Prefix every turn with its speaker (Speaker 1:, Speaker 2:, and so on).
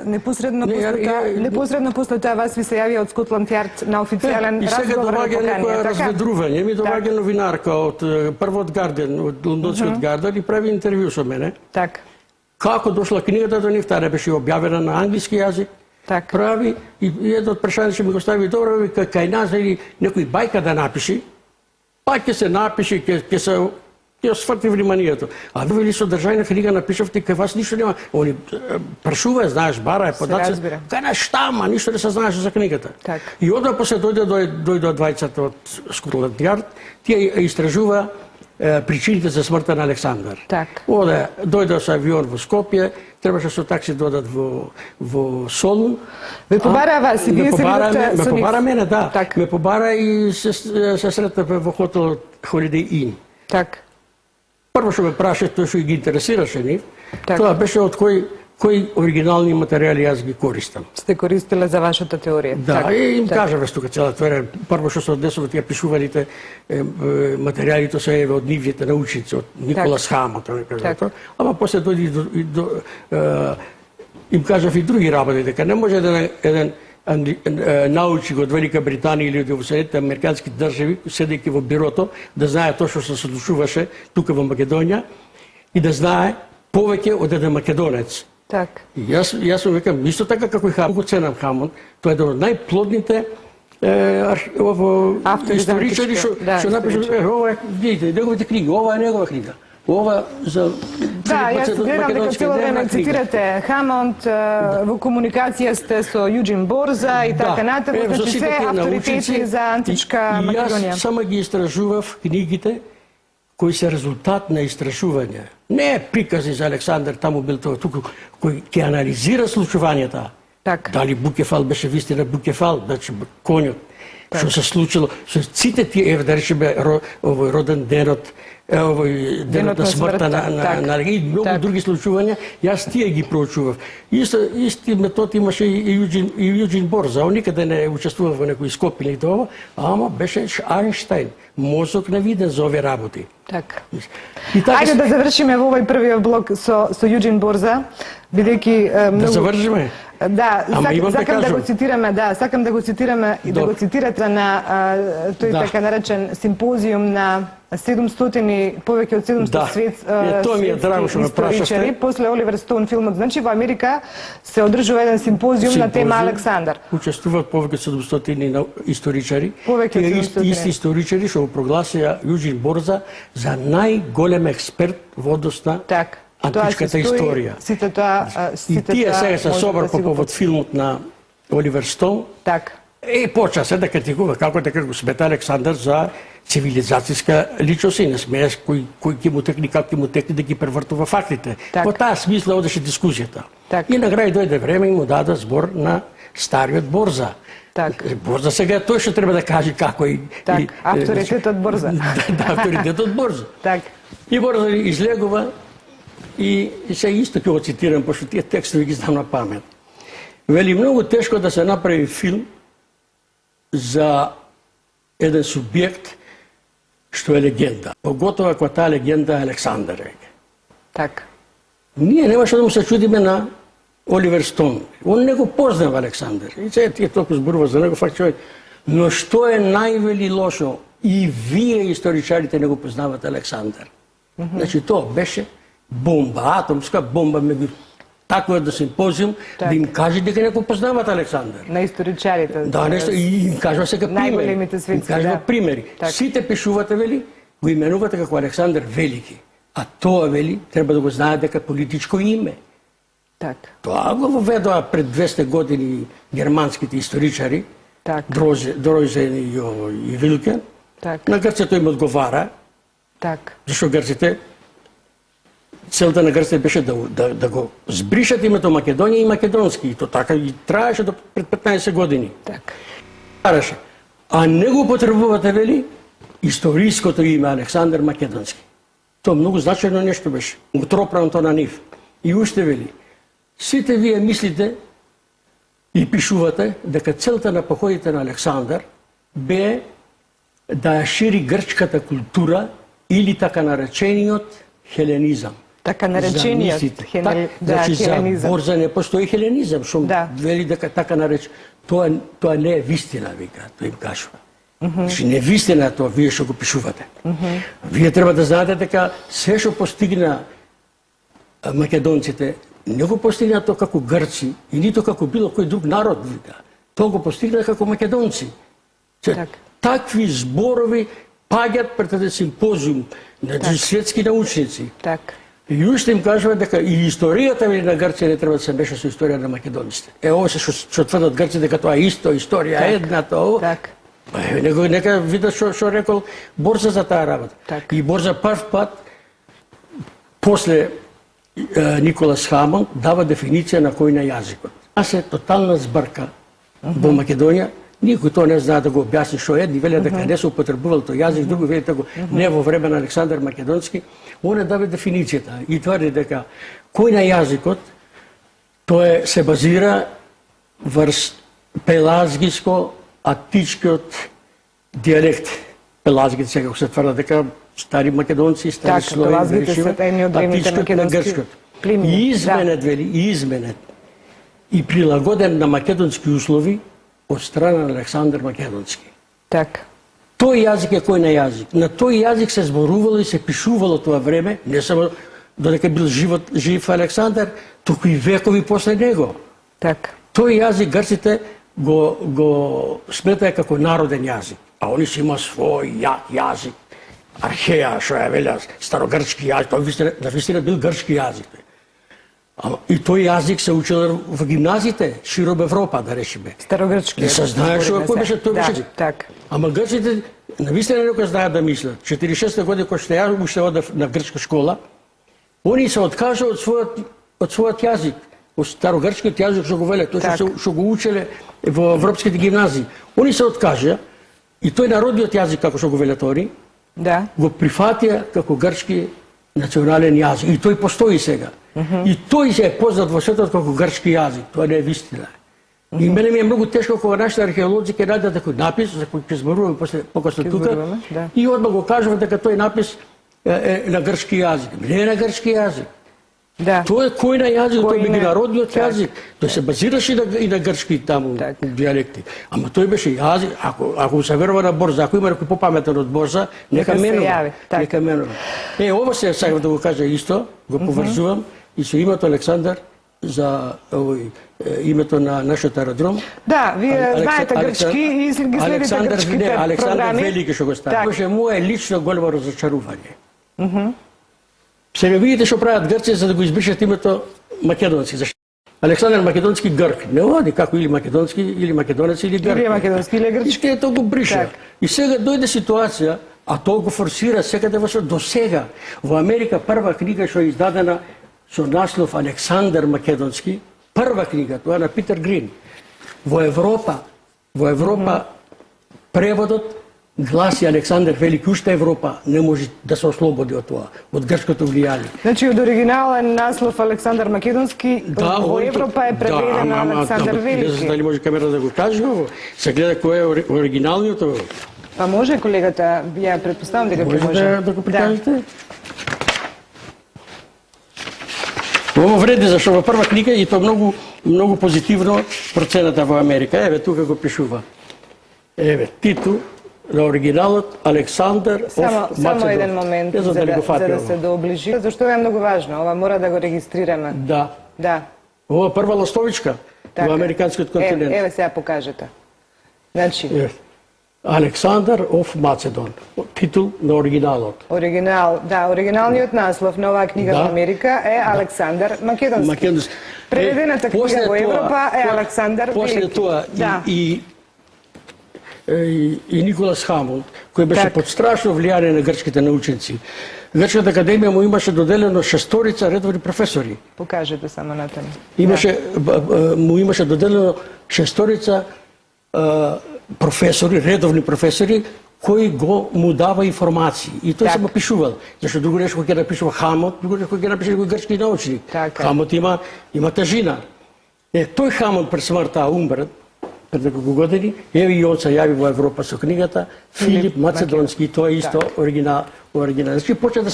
Speaker 1: Непосредно после тоа вас ви се јави од Скотланд Јард на официјален разговор.
Speaker 2: И сега доваѓа некоја разведрување, ми доваѓа новинарка од прво од Гарден, од лондонскиот Гарден и прави интервју со мене.
Speaker 1: Так.
Speaker 2: Како дошла книгата до нив, таа беше објавена на англиски јазик.
Speaker 1: Так.
Speaker 2: Прави и едно од прашањето што ми го стави, добро, кај нас или некој бајка да напиши, па ќе се напиши, ќе се сврти вниманието. А ви вели содржајна книга напишавте, кај вас ништо нема. Они прашува, знаеш, бара подаци. Кај нас штама, ништо не се знаеше за книгата.
Speaker 1: Так.
Speaker 2: И одма после дојде двајцата од Скотланд Јард, тие истражува причините за смртта на Александар.
Speaker 1: Так.
Speaker 2: Дојде со авион во Скопје, требаше со такси додат во Солун.
Speaker 1: Ве побара вас и вие се видовте со нив?
Speaker 2: Ме побара мене, да.
Speaker 1: Так.
Speaker 2: Ме побара и се сретнавме во хотел Holiday Inn.
Speaker 1: Так.
Speaker 2: Прво што ме праша, тоа што ги интересираше нив, тоа беше од кои оригинални материјали јас ги користам.
Speaker 1: Сте користиле за вашата теорија?
Speaker 2: Да, и им кажаве тука цела теорија. Прво што се однесува тие пишуваните материјали, тоа се од нивните научници, од Николас Хамот, ама после дојде им кажав и други работи, дека не може еден научник од Велика Британија или од Соединетите Американски држави, седејќи во бирото, да знае тоа што се случуваше тука во Македонија и да знае повеќе од еден македонец.
Speaker 1: Так.
Speaker 2: И јас му викам, исто така како и Хамон, ценам Хамон, тоа е еден од најплодните историчари што напише, ова е, видите, неговите книги, ова е негова книга. Ова за
Speaker 1: да, јас гледам дека цело време цитирате Хамонд, во комуникација сте со Јуџин Борза и така натаму, значи се авторитети за античка Македонија.
Speaker 2: Јас само ги истражував книгите кои се резултат на истражување. Не прикази за Александар, таму бил тоа, туку кој ќе анализира случувањата.
Speaker 1: Так.
Speaker 2: Дали Букефал беше вистина Букефал, значи конјот, што се случило, со сите тие, да речеме, овој роден денот, овој денот на смртта на и многу други случувања, јас тие ги проучував. Исти метод имаше и Јуџин Борза, он никаде не учествува во некој скопин или тоа, ама беше Ајнштајн, мозок невиден за овие работи.
Speaker 1: Так. Ајде да завршиме во овој првиот блок со Јуџин Борза, бидејќи многу...
Speaker 2: Да завршиме?
Speaker 1: Да, сакам да го цитираме, сакам да го цитираме и да го цитирате на тој така наречен симпозиум на 700 повеќе од 700 светски после Оливер Стоун филмот. Значи во Америка се одржува еден симпозиум на тема Александар.
Speaker 2: Учествуваат повеќе од 700 историчари.
Speaker 1: Повеќе
Speaker 2: исти историчари што го прогласија Јуџин Борза за најголем експерт во однос на античката историја. И тие сега се собраа по повод филмот на Оливер Стоун.
Speaker 1: Так.
Speaker 2: И почна се да критикува како дека го смета Александар за цивилизацијска личност и не смееш кој ќе му текни, како ќе му текни да ги превртува фактите. По таа смисла одеше дискусијата. И на крај дојде време и му даде збор на стариот Борза. Борза сега е тој што треба да каже како и...
Speaker 1: авторитетот Борза.
Speaker 2: Да, авторитетот Борза. И Борза излегува и се исто ќе го цитирам, пошто тие текстови ги знам на памет. Вели, многу тешко да се направи филм за еден субјект што е легенда. Поготово ако таа легенда е Александар.
Speaker 1: Так.
Speaker 2: Ние немаше да му се чудиме на Оливер Стоун. Он не го познава Александар. И сега тие толку зборува за него, факт човек. Но што е највели лошо? И вие историчарите не го познавате Александар. Значи тоа беше бомба, атомска бомба меѓу такво да симпозиум, да им каже дека не го познават Александар.
Speaker 1: На историчарите.
Speaker 2: Да, нешто, и им кажува сега примери. Им кажува примери. Сите пишувате, вели, го именувате како Александар Велики. А тоа, вели, треба да го знаат дека политичко име.
Speaker 1: Так.
Speaker 2: Тоа го воведоа пред 200 години германските историчари, Дройзен и Вилкен. На грците им одговара, зашто грците целта на Грција беше да го збришат името Македонија и македонски. И то така и траеше до пред 15 години. А не го потребувате, вели, историското име Александар Македонски. Тоа многу значајно нешто беше. Утропрано на нив. И уште, вели, сите вие мислите и пишувате дека целта на походите на Александар бе да ја шири грчката култура или така наречениот хеленизам.
Speaker 1: Така наречениот
Speaker 2: хеленизам. За Борза не постои хеленизам, што вели дека така нареч. Тоа не е вистина, вика, тој им кажува. Значи, не вистина тоа, вие што го пишувате. Вие треба да знаете дека се што постигна македонците, не го постигна тоа како грци и нито како било кој друг народ, вика. Тоа го постигна како македонци. Такви зборови паѓат пред еден симпозиум на светски научници. И уште им кажува дека и историјата на Грција не треба да се меша со историја на македонците. Ово се што тврдат Грци дека тоа е исто, историја една, тоа. Нека видат што рекол Борза за таа работа. И Борза прв пат, после Николас Хамон, дава дефиниција на кој на јазикот. А се тотална збрка во Македонија. Никој тоа не знае да го објасни што е, едни велат дека не се употребувал тој јазик, други велат дека не во време на Александар Македонски. Он дава дефиницијата и тврди дека кој на јазикот тоа се базира врз пелазгиско-атичкиот дијалект. Пелазгите сега се тврда дека стари македонци, стари слои, атичкиот на грчкиот. И изменет, вели, изменет и прилагоден на македонски услови од страна на Александар Македонски. Тој јазик е кој на јазик. На тој јазик се зборувало и се пишувало тоа време, не само додека бил жив Александар, туку и векови после него. Тој јазик грците го сметаја како народен јазик, а они си има свој јазик, археја, што ја велја, старогрчки јазик, тој навистина бил грчки јазик. И тој јазик се учил во гимназиите, широм Европа, да речеме.
Speaker 1: Старогрчки.
Speaker 2: Не се знае кој беше тој јазик. Ама грците навистина некој знаат да мислат. 46 година кога ја уште одев на грчка школа, они се откажа од својот јазик, од старогрчкиот јазик што го веле, тој што го учеле во европските гимназии. Они се откажа и тој народниот јазик, како што го велат они, го прифатија како грчки национален јазик. И тој постои сега. И тој се е познат во светот како грчки јазик. Тоа не е вистина. И мене ми е многу тешко кога нашите археолози ќе најдат некој напис, за кој ќе зборуваме покасно тука, и одма го кажува дека тој напис е на грчки јазик. Не е на грчки јазик. Тоа е кој на јазик, тој е меѓународниот јазик. Тој се базираше и на грчки таму дијалекти. Ама тој беше јазик, ако се верува на Борза, ако има некој попаметен од Борза, нека менува. Нека менува. Ова се сакам да го кажа исто, го поврзувам и со името Александар за името на нашиот аеродром.
Speaker 1: Вие знаете грчки и ги следите грчките програми.
Speaker 2: Александар Велики што го стави. Беше мое лично големо разочарување. Сега видите што прават Грција за да го избришат името македонски. Александар Македонски грк. Не оди како или македонски, или македонец, или грк.
Speaker 1: Или македонски, или грчки.
Speaker 2: И тоа го бриша. И сега дојде ситуација, а тоа го форсира секаде во свет. До сега во Америка прва книга што е издадена со наслов Александар Македонски, прва книга, тоа на Питер Грин. Во Европа преводот гласи Александар Велики, уште Европа не може да се ослободи од тоа, од грчкото влијание.
Speaker 1: Значи од оригинален наслов Александар Македонски, во Европа е преведен на Александар Велики.
Speaker 2: Не знам дали може камера да го каже ово. Се гледа кој е оригиналниот ово.
Speaker 1: Па може колегата, ја претпоставам дека може.
Speaker 2: Може да го прикажете? Ово вреди зашто во прва книга и тоа многу позитивно процената во Америка. Еве тука го пишува. Еве титул на оригиналот Александар оф Македон.
Speaker 1: Само еден момент за да се доближи. Зашто е многу важно, ова мора да го регистрираме. Да. Ова
Speaker 2: прва ластовичка во американскиот континент.
Speaker 1: Еве сега покажете. Значи
Speaker 2: Александар оф Македон, титул на оригиналот.
Speaker 1: Оригиналниот наслов на оваа книга во Америка е Александар Македонски. Преведената книга во Европа е Александар Велики.
Speaker 2: После тоа и Николас Хамон, кој беше под страшно влијание на грчките научници. Грчката академија му имаше доделено 6 редовни професори.
Speaker 1: Покажете само натаму.
Speaker 2: Му имаше доделено 6 професори, редовни професори, кои му дава информации. И тој се пишувал. Зашто друго нешто кој ќе напишува Хамон, друго нешто кој ќе напише некој грчки научник. Хамон има тежина. Тој Хамон пред смртта умре пред неколку години, еве и он се јави во Европа со книгата Филип Македонски, тоа е исто оригинал. Значи почна да